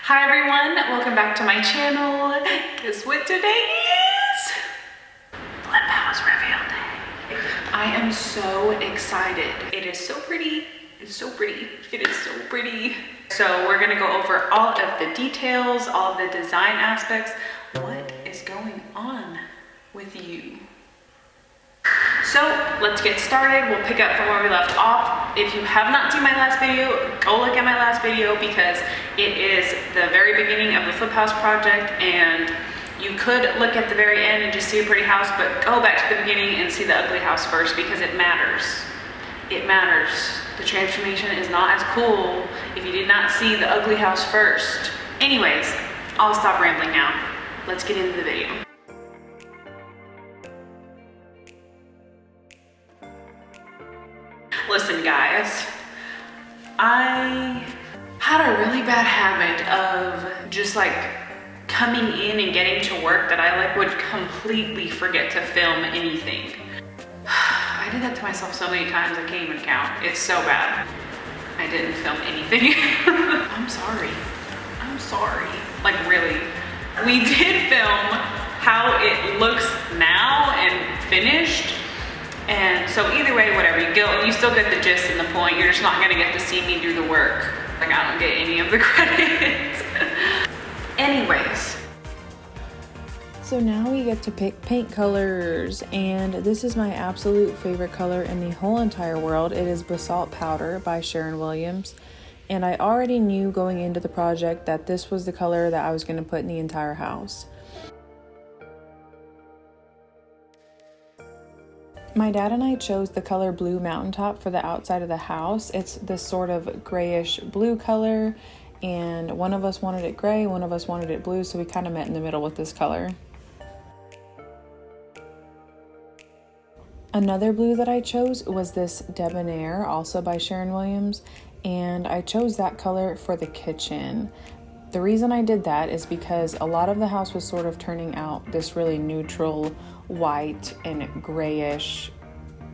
Hi everyone, welcome back to my channel. Guess what today is? Flip house reveal day. I am so excited. It is so pretty. It's so pretty. It is so pretty. So we're gonna go over all of the details, all of the design aspects. What is going on with you? So let's get started. We'll pick up from where we left off. If you have not seen my last video, go look at my last video because it is the very beginning of the flip house project, and you could look at the very end and just see a pretty house, but go back to the beginning and see the ugly house first because it matters. It matters. The transformation is not as cool if you did not see the ugly house first. Anyways, I'll stop rambling now. Let's get into the video. Listen guys, I had a really bad habit of just like coming in and getting to work that I like would completely forget to film anything. I did that to myself so many times I can't even count. It's so bad. I didn't film anything. I'm sorry. I'm sorry. Like really. We did film how it looks now and finished. And so either way, whatever, you still get the gist and the point. You're just not gonna get to see me do the work. Like I don't get any of the credits. Anyways. So now we get to pick paint colors, and this is my absolute favorite color in the whole entire world. It is Basalt Powder by Sharon Williams. And I already knew going into the project that this was the color that I was gonna put in the entire house. My dad and I chose the color Blue Mountaintop for the outside of the house. It's this sort of grayish blue color, and one of us wanted it gray, one of us wanted it blue, so we kind of met in the middle with this color. Another blue that I chose was this Debonair, also by Sharon Williams, and I chose that color for the kitchen. The reason I did that is because a lot of the house was sort of turning out this really neutral white and grayish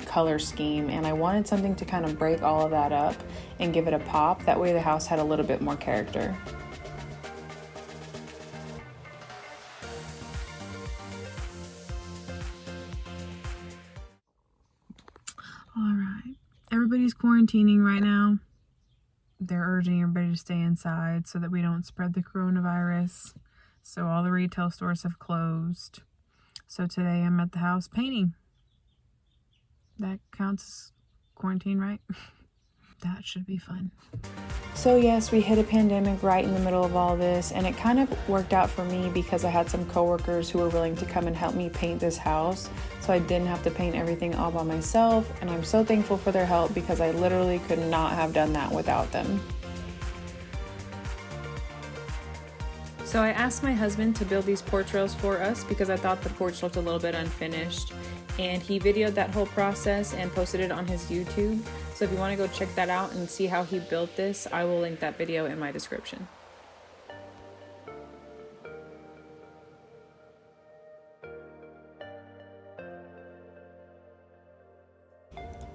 color scheme, and I wanted something to kind of break all of that up and give it a pop. That way the house had a little bit more character. All right, everybody's quarantining right now. They're urging everybody to stay inside so that we don't spread the coronavirus. So all the retail stores have closed. So today I'm at the house painting. That counts as quarantine, right? That should be fun. So yes, we hit a pandemic right in the middle of all this, and it kind of worked out for me because I had some coworkers who were willing to come and help me paint this house, so I didn't have to paint everything all by myself, and I'm so thankful for their help because I literally could not have done that without them. So I asked my husband to build these porch rails for us because I thought the porch looked a little bit unfinished, and he videoed that whole process and posted it on his YouTube. So if you want to go check that out and see how he built this, I will link that video in my description.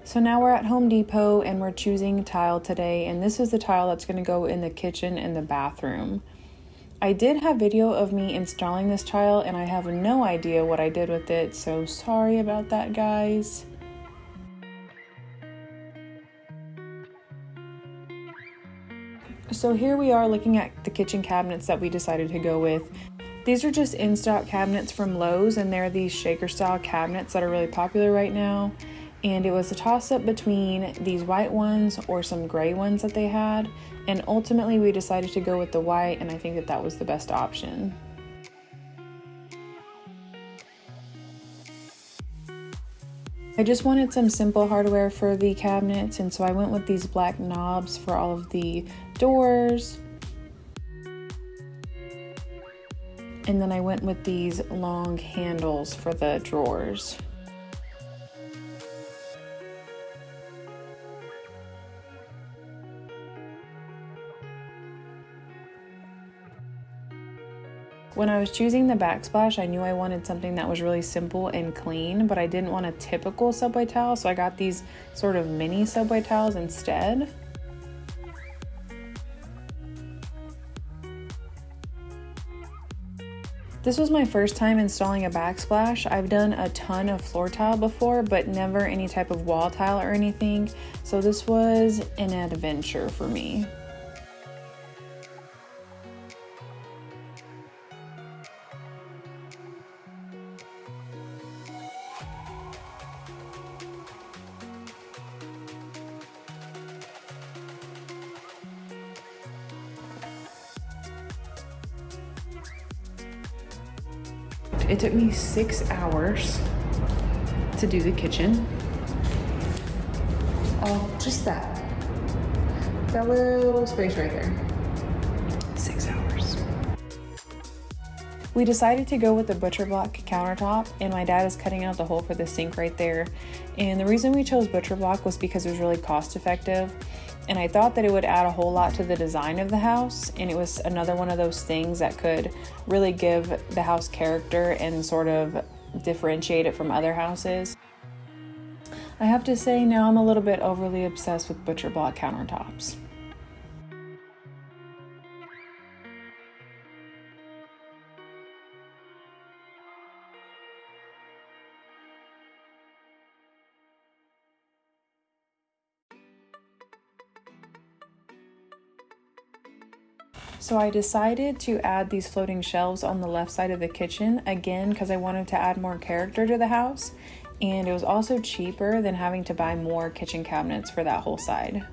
So now we're at Home Depot and we're choosing tile today, and this is the tile that's going to go in the kitchen and the bathroom. I did have video of me installing this tile and I have no idea what I did with it, so sorry about that, guys. So here we are looking at the kitchen cabinets that we decided to go with. These are just in-stock cabinets from Lowe's, and they're these shaker style cabinets that are really popular right now. And it was a toss-up between these white ones or some gray ones that they had, and ultimately we decided to go with the white, and I think that that was the best option. I just wanted some simple hardware for the cabinets, and so I went with these black knobs for all of the doors. And then I went with these long handles for the drawers. When I was choosing the backsplash, I knew I wanted something that was really simple and clean, but I didn't want a typical subway towel, so I got these sort of mini subway towels instead. This was my first time installing a backsplash. I've done a ton of floor tile before, but never any type of wall tile or anything. So this was an adventure for me. It took me 6 hours to do the kitchen. Oh, just that little space right there. 6 hours. We decided to go with the butcher block countertop, and my dad is cutting out the hole for the sink right there. And the reason we chose butcher block was because it was really cost effective. And I thought that it would add a whole lot to the design of the house, and it was another one of those things that could really give the house character and sort of differentiate it from other houses. I have to say now I'm a little bit overly obsessed with butcher block countertops. So I decided to add these floating shelves on the left side of the kitchen, again because I wanted to add more character to the house, and it was also cheaper than having to buy more kitchen cabinets for that whole side.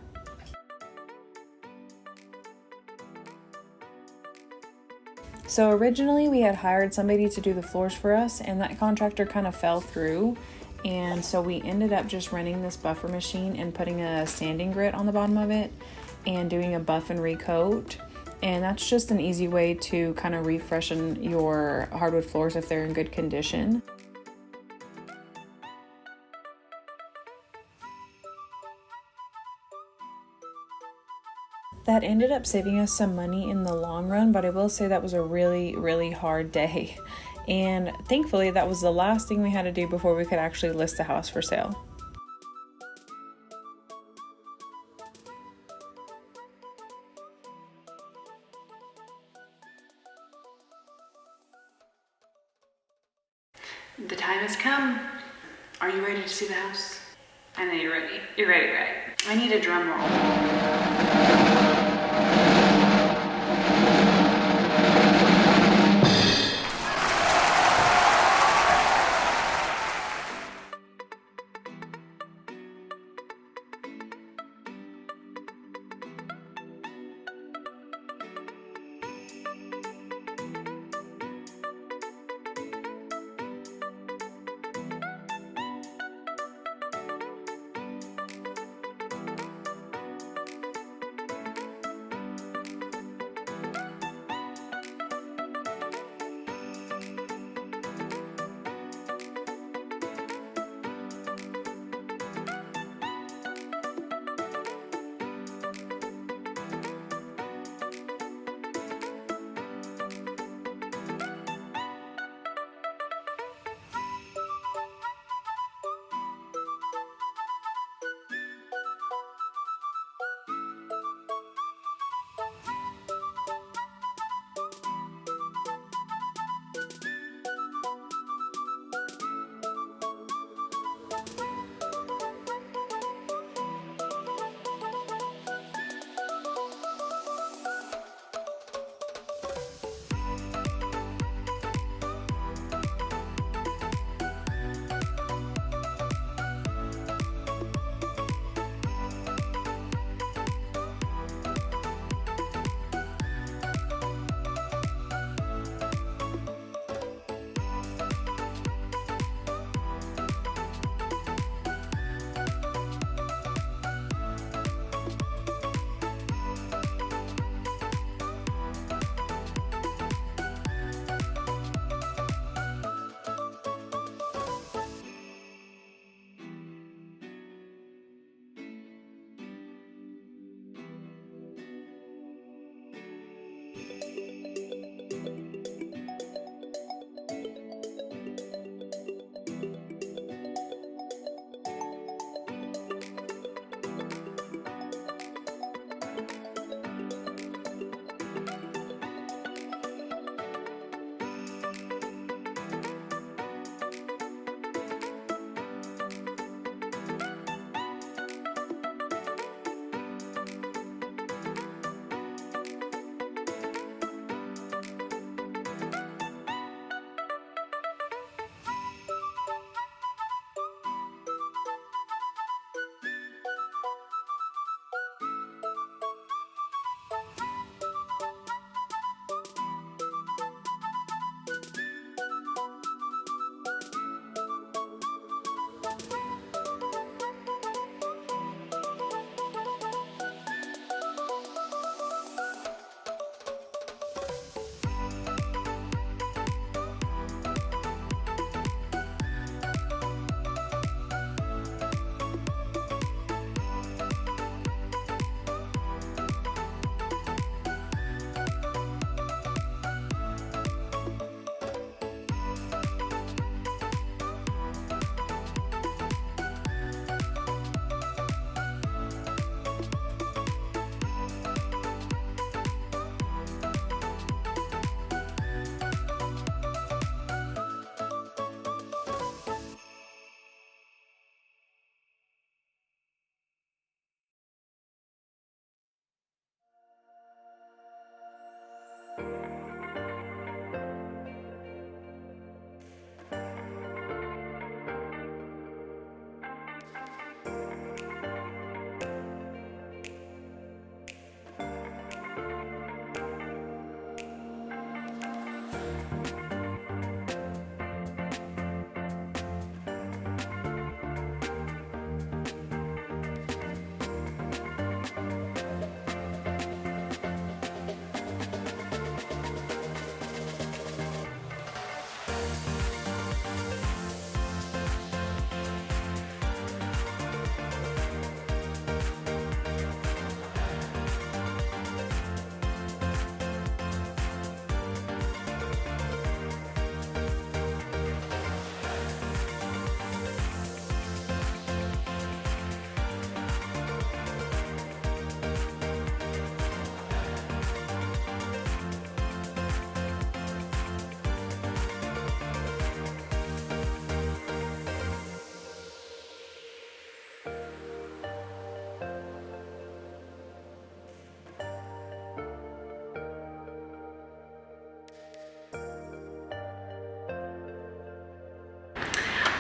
So originally we had hired somebody to do the floors for us, and that contractor kind of fell through, and so we ended up just renting this buffer machine and putting a sanding grit on the bottom of it and doing a buff and recoat. And that's just an easy way to kind of refreshen your hardwood floors if they're in good condition. That ended up saving us some money in the long run, but I will say that was a really hard day. And thankfully that was the last thing we had to do before we could actually list the house for sale. The time has come. Are you ready to see the house? I know you're ready. You're ready, right? I need a drum roll.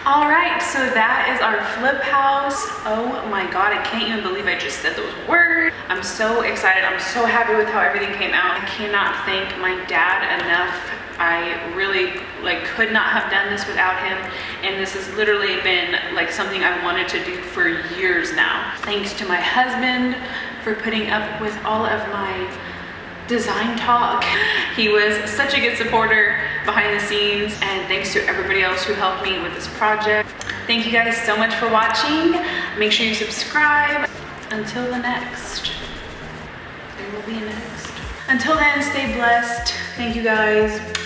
All right, so that is our flip house. Oh my God, I can't even believe I just said those words. I'm so excited. I'm so happy with how everything came out. I cannot thank my dad enough. I really could not have done this without him. And this has literally been like something I wanted to do for years now. Thanks to my husband for putting up with all of my design talk. He was such a good supporter behind the scenes, and thanks to everybody else who helped me with this project. Thank you guys so much for watching. Make sure you subscribe. Until the next, there will be a next. Until then, stay blessed. Thank you guys.